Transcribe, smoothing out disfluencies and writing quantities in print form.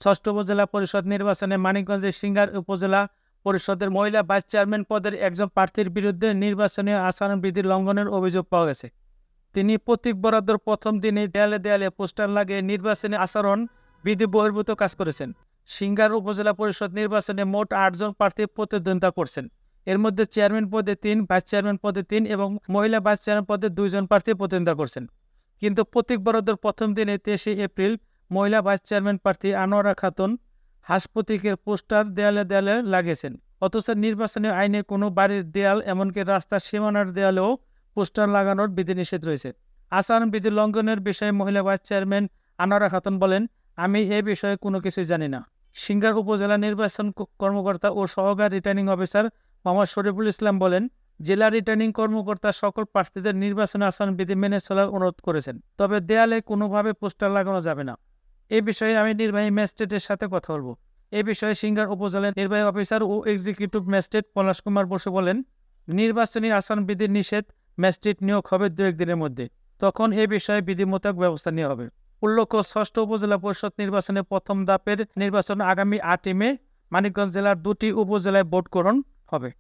ষষ্ঠ উপজেলা পরিষদ নির্বাচনে মানিকগঞ্জের সিংগার উপজেলা পরিষদের মহিলা ভাইস চেয়ারম্যান পদের একজন প্রার্থীর বিরুদ্ধে নির্বাচনী আচরণবিধি লঙ্ঘনের অভিযোগ পাওয়া গেছে। তিনি প্রতীক বরাদ্দর প্রথম দিনে দেয়ালে দেয়ালে পোস্টার লাগিয়ে নির্বাচনী আচরণ বিধি বহির্ভূত কাজ করেছেন। সিংগার উপজেলা পরিষদ নির্বাচনে মোট 8 জন প্রার্থী প্রতিদ্বন্দ্বিতা করছেন। এর মধ্যে চেয়ারম্যান পদে 3, ভাইস চেয়ারম্যান পদে 3 এবং মহিলা ভাইস চেয়ারম্যান পদে 2 জন প্রার্থী প্রতিদ্বন্দ্বিতা করছেন। কিন্তু প্রতীক বরাদ্দর প্রথম দিনে 23 এপ্রিল মহিলা ভাইস চেয়ারম্যান প্রার্থী আনোয়ারা খাতুন হাঁস প্রতীকের পোস্টার দেয়ালে দেয়ালে লাগিয়েছেন। অথচ নির্বাচনী আইনে কোনো বাড়ির দেয়াল এমনকি রাস্তার সীমানার দেয়ালেও পোস্টার লাগানোর বিধিনিষেধ রয়েছে। আচরণবিধি লঙ্ঘনের বিষয়ে মহিলা ভাইস চেয়ারম্যান আনোয়ারা খাতুন বলেন, আমি এ বিষয়ে কোনো কিছুই জানি না। সিংগার উপজেলা নির্বাচন কর্মকর্তা ও সহকারী রিটার্নিং অফিসার মোহাম্মদ শরীফুল ইসলাম বলেন, জেলা রিটার্নিং কর্মকর্তা সকল প্রার্থীদের নির্বাচনী আচরণবিধি মেনে চলার অনুরোধ করেছেন। তবে দেয়ালে কোনোভাবে পোস্টার লাগানো যাবে না। এ বিষয়ে আমি নির্বাহী ম্যাজিস্ট্রেটের সাথে কথা বলব। এ বিষয়ে সিংগার উপজেলার নির্বাহী অফিসার ও এক্সিকিউটিভ ম্যাজিস্ট্রেট পলাশ কুমার বসু বলেন, নির্বাচনী আচরণবিধির নিষেধ ম্যাজিস্ট্রেট নিয়োগ হবে 2-1 দিনের মধ্যে। তখন এ বিষয়ে বিধি মোতাবেক ব্যবস্থা নেওয়া হবে। উল্লেখ্য, ষষ্ঠ উপজেলা পরিষদ নির্বাচনে প্রথম ধাপের নির্বাচন আগামী 8 মে মানিকগঞ্জ জেলার 2টি উপজেলায় ভোট গ্রহণ হবে।